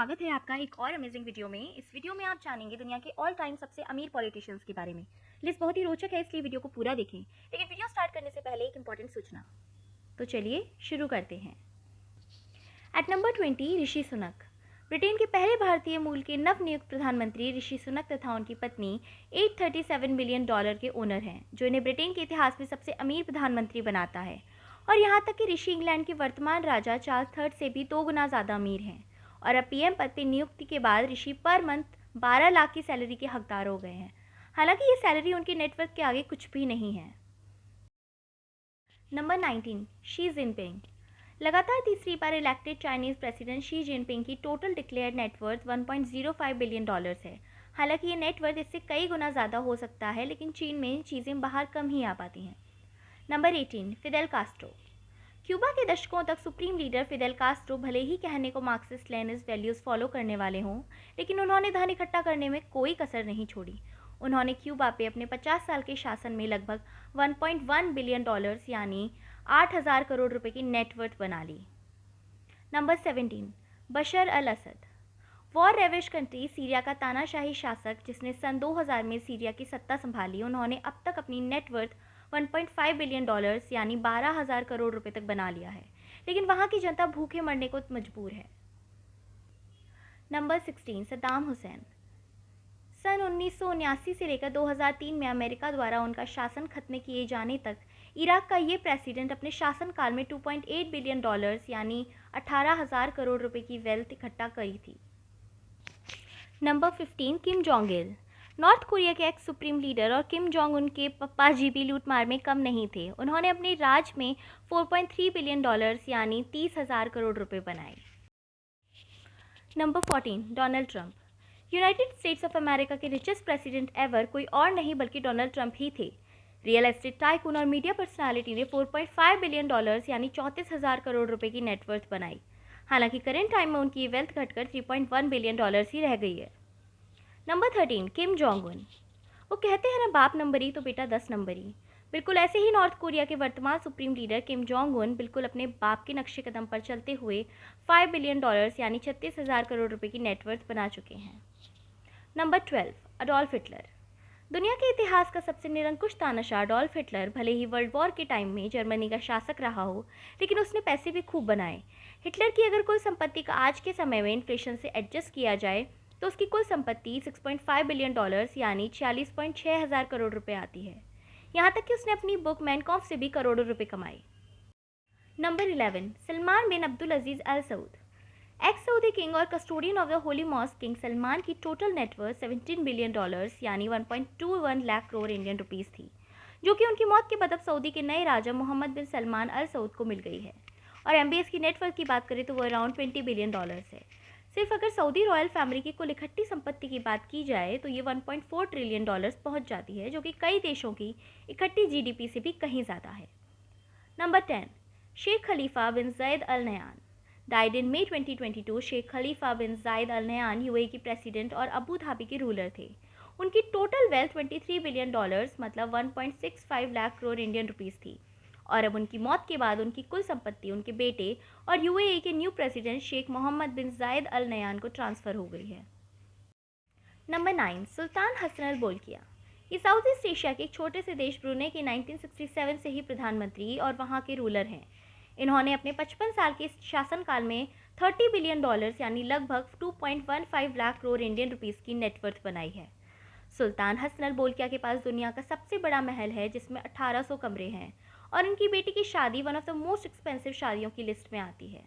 स्वागत है आपका एक और अमेजिंग वीडियो में। इस वीडियो में आप जानेंगे दुनिया के ऑल टाइम सबसे अमीर पॉलिटिशियंस के बारे में। लिस्ट बहुत ही रोचक है, इसलिए वीडियो को पूरा देखें। लेकिन वीडियो स्टार्ट करने से पहले एक इंपॉर्टेंट सूचना, तो चलिए शुरू करते हैं। Eight number 20, Rishi Sunak. Britain के पहले भारतीय मूल के नवनियुक्त प्रधानमंत्री ऋषि सुनक तथा उनकी पत्नी $837 मिलियन के ओनर हैं, जो इन्हें ब्रिटेन के इतिहास में सबसे अमीर प्रधानमंत्री बनाता है। और यहाँ तक कि ऋषि इंग्लैंड के वर्तमान राजा चार्ल्स III से भी 2 गुना ज़्यादा अमीर हैं। और अब पीएम पद पर नियुक्ति के बाद ऋषि पर मंथ 12 लाख की सैलरी के हकदार हो गए हैं। हालांकि ये सैलरी उनके नेटवर्थ के आगे कुछ भी नहीं है। Number 19, Xi Jinping. लगातार तीसरी बार elected Chinese president Xi Jinping की टोटल डिक्लेयर्ड नेटवर्थ $1.05 बिलियन है। हालांकि ये नेटवर्थ इससे कई गुना ज़्यादा हो सकता है, लेकिन चीन में चीज़ें बाहर कम ही आ पाती हैं। Number 18, Fidel Castro. क्यूबा के दशकों तक सुप्रीम लीडर फिडेल कास्ट्रो भले ही कहने को मार्क्सिस्ट लेनिस्ट वैल्यूज़ फॉलो करने वाले हों, लेकिन उन्होंने धन इकट्ठा करने में कोई कसर नहीं छोड़ी। उन्होंने क्यूबा पे अपने 50 साल के शासन में लगभग $1.1 बिलियन यानी 8,000 करोड़ रुपए की नेटवर्थ बना ली। नंबर 17, बशर अल Asad. War ravish country Syria का तानाशाही शासक जिसने सन 2000 में सीरिया की सत्ता संभाली, उन्होंने अब तक अपनी नेटवर्थ $1.5 बिलियन यानी 12,000 करोड़ रुपए तक बना लिया है, लेकिन वहां की जनता भूखे मरने को मजबूर है। नंबर 16, सद्दाम हुसैन। सन 1979 से लेकर 2003 में अमेरिका द्वारा उनका शासन खत्म किए जाने तक इराक का ये प्रेसिडेंट अपने शासनकाल में $2.8 बिलियन यानी 18,000 करोड़ रुपए की वेल्थ इकट्ठा करी थी। Number 15, Kim Jong Il. North Korea के एक्स सुप्रीम लीडर और किम जोंग उन के पप्पा जी भी लूटमार में कम नहीं थे। उन्होंने अपने राज में $4.3 बिलियन यानी 30,000 करोड़ रुपए बनाए। Number 14, Donald Trump. United states of America के रिचेस्ट प्रेसिडेंट एवर कोई और नहीं बल्कि डोनाल्ड ट्रंप ही थे। रियल एस्टेट टाइकून और मीडिया पर्सनालिटी ने $4.5 बिलियन यानी 34,000 करोड़ रुपए की नेटवर्थ बनाई। हालांकि करेंट टाइम में उनकी वेल्थ घटकर $3.1 बिलियन ही रह गई है। Number 13, Kim Jong Un. वो कहते हैं ना, बाप नंबरी तो बेटा 10 नंबरी। बिल्कुल ऐसे ही नॉर्थ कोरिया के वर्तमान supreme leader Kim Jong Un बिल्कुल अपने बाप के नक्शे कदम पर चलते हुए $5 बिलियन यानी 36,000 करोड़ रुपए की नेटवर्थ बना चुके हैं। Number 12, Adolf Hitler. दुनिया के इतिहास का सबसे निरंकुश तानाशाह अडोल्फ हिटलर भले ही वर्ल्ड वॉर के टाइम में जर्मनी का शासक रहा हो, लेकिन उसने पैसे भी खूब बनाए। हिटलर की अगर कुल संपत्ति का आज के समय में इन्फ्लेशन से एडजस्ट किया जाए तो उसकी कुल संपत्ति $6.5 बिलियन यानी 46.6 हज़ार करोड़ रुपए आती है। यहाँ तक कि उसने अपनी बुक मैनकॉफ से भी करोड़ों रुपए कमाए। Number 11, Salman bin Abdul Aziz Al Saud. Ex Saudi king और custodian of the holy mosque king Salman की टोटल नेटवर्थ $17 बिलियन यानी 1.21 लाख करोड़ इंडियन रुपीस थी, जो कि उनकी मौत के बाद अब सऊदी के नए राजा मोहम्मद बिन सलमान अल सऊद को मिल गई है। और एमबीएस की नेटवर्थ की बात करें तो वो अराउंड $20 बिलियन है। सिर्फ अगर सऊदी रॉयल फैमिली की कुल इकट्ठी संपत्ति की बात की जाए तो ये $1.4 ट्रिलियन पहुंच जाती है, जो कि कई देशों की इकट्ठी जीडीपी से भी कहीं ज़्यादा है। नंबर 10, शेख खलीफा बिन जायद अल नहयान। डाइड इन मई 2022। शेख खलीफा बिन जायद अल नहयान यूएई के प्रेसिडेंट और अबू धाबी के रूलर थे। उनकी टोटल वेल्थ $23 बिलियन मतलब 1.65 लाख करोड़ इंडियन रुपीस थी। और अब उनकी मौत के बाद उनकी कुल संपत्ति उनके बेटे और यूएई के न्यू प्रेसिडेंट शेख मोहम्मद बिन जायद अल नहयान को ट्रांसफ़र हो गई है। नंबर 9, सुल्तान हसन अल बोल्किया। ये साउथ ईस्ट एशिया के एक छोटे से देश ब्रुनेई के 1967 से ही प्रधानमंत्री और वहाँ के रूलर हैं। इन्होंने अपने 55 साल के शासनकाल में $30 बिलियन यानी लगभग 2.15 लाख करोड़ इंडियन रुपीस की नेटवर्थ बनाई है। सुल्तान हसन अल बोल्किया के पास दुनिया का सबसे बड़ा महल है, जिसमें 1800 कमरे हैं, और उनकी बेटी की शादी one of the most expensive शादियों की लिस्ट में आती है।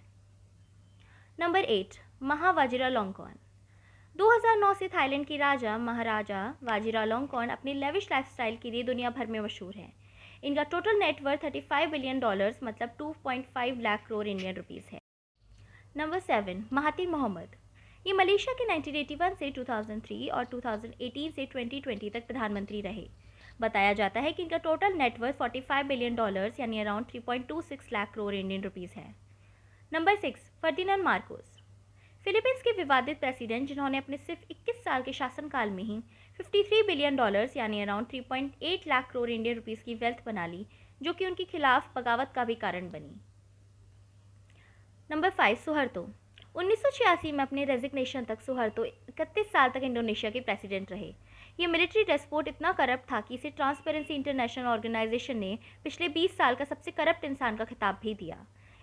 नंबर 8, महा वाजिरालोंगकॉर्न। 2009 से थाईलैंड के राजा महाराजा वाजिरालोंगकॉर्न अपने लेविश लाइफस्टाइल के लिए दुनिया भर में मशहूर हैं। इनका टोटल नेटवर्थ $35 बिलियन मतलब 2.5 लाख करोड़ इंडियन रुपीस है। Number 7, Mahathir Mohamad. ये मलेशिया के 1981 से 2003 और 2018 से 2020 तक प्रधानमंत्री रहे। बताया जाता है कि इनका टोटल नेटवर्थ $45 बिलियन यानी around 3.26 lakh crore Indian rupees है। Number 6, Ferdinand Marcos. फिलीपींस के विवादित प्रेसिडेंट, जिन्होंने अपने सिर्फ 21 साल के शासनकाल में ही $53 बिलियन यानी around 3.8 lakh crore Indian rupees की वेल्थ बना ली, जो कि उनके खिलाफ बगावत का भी कारण बनी। नंबर 5, सुहर्तो। 1986 में अपने रेजिग्नेशन तक सुहर्तो 31 साल तक इंडोनेशिया के प्रेसिडेंट रहे। ये मिलिट्री डेस्पोट इतना करप्ट था कि इसे ट्रांसपेरेंसी इंटरनेशनल ऑर्गेनाइजेशन ने पिछले 20 साल का सबसे करप्ट इंसान का खिताब भी दिया।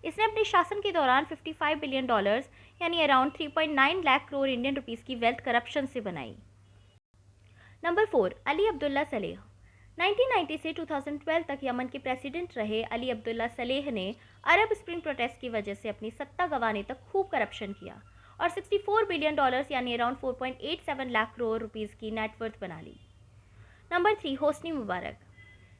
इसने अपने शासन के दौरान $55 बिलियन यानी around 3.9 lakh crore Indian rupees की वेल्थ करप्शन से बनाई। Number 4, Ali Abdullah Saleh. 1990 से 2012 तक यमन के प्रेसिडेंट रहे अली अब्दुल्ला सलेह ने अरब स्प्रिंग प्रोटेस्ट की वजह से अपनी सत्ता गंवाने तक खूब करप्शन किया और $64 बिलियन यानी अराउंड 4.87 लाख करोड़ रुपीस की नेटवर्थ बना ली। Number 3, Hosni Mubarak.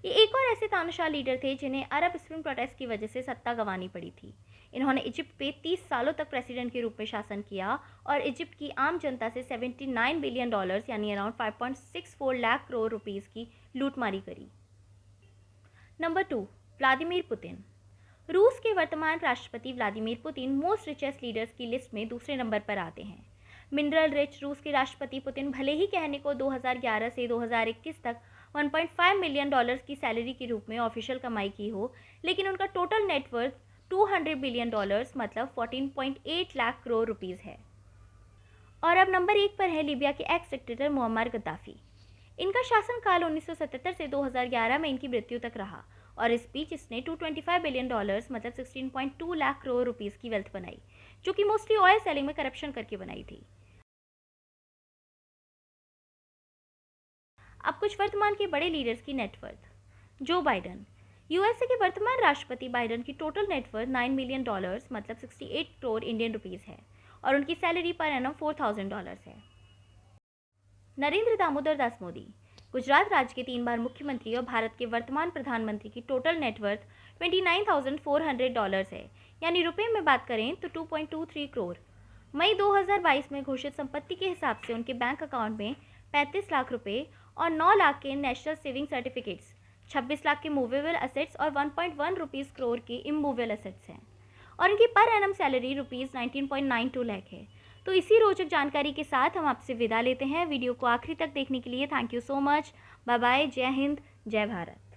ये एक और ऐसे तानाशाह लीडर थे जिन्हें अरब स्प्रिंग प्रोटेस्ट की वजह से सत्ता गंवानी पड़ी थी। इन्होंने इजिप्ट पे 30 सालों तक प्रेसिडेंट के रूप में शासन किया और इजिप्ट की आम जनता से $79 बिलियन यानी अराउंड 5.64 लाख करोड़ रुपीस की लूटमारी करी। Number 2, Vladimir Putin. रूस के वर्तमान राष्ट्रपति Vladimir Putin most richest leaders की लिस्ट में दूसरे नंबर पर आते हैं। मिनरल रिच रूस के राष्ट्रपति पुतिन भले ही कहने को 2011 से 2021 तक $1.5 मिलियन की सैलरी के रूप में ऑफिशियल कमाई की हो, लेकिन उनका टोटल नेटवर्थ $200 बिलियन मतलब 14.8 लाख करोड़ रुपीस है। और अब नंबर 1 पर है लीबिया के एक्स डिक्टेटर मुअम्मर गद्दाफी। इनका शासनकाल 1977 से 2011 में इनकी मृत्यु तक रहा और इस बीच इसने $225 बिलियन मतलब 16.2 लाख करोड़ रुपीस की वेल्थ बनाई, जो कि मोस्टली ऑयल सेलिंग में करप्शन करके बनाई थी। अब कुछ वर्तमान के बड़े लीडर्स की नेटवर्थ। जो बाइडन। यूएसए के वर्तमान राष्ट्रपति बाइडन की टोटल नेटवर्थ $9 मिलियन मतलब 68 करोड़ इंडियन रुपीस है और उनकी सैलरी पर एनम $4,000 है। नरेंद्र दामोदर दास मोदी। गुजरात राज्य के 3 बार मुख्यमंत्री और भारत के वर्तमान प्रधानमंत्री की टोटल नेटवर्थ $29,400 है, यानी रुपए में बात करें तो 2.23 करोड़। मई 2022 में घोषित संपत्ति के हिसाब से उनके बैंक अकाउंट में 35 लाख रुपए और 9 लाख के नेशनल सेविंग सर्टिफिकेट्स, 26 लाख के मूवेबल असेट्स और 1.1 रुपीस करोड़ के इमूवेबल असेट्स हैं और इनकी पर एनम सैलरी ₹19.92 लाख है। तो इसी रोचक जानकारी के साथ हम आपसे विदा लेते हैं। वीडियो को आखिरी तक देखने के लिए thank you so much. Bye bye. जय हिंद, जय भारत।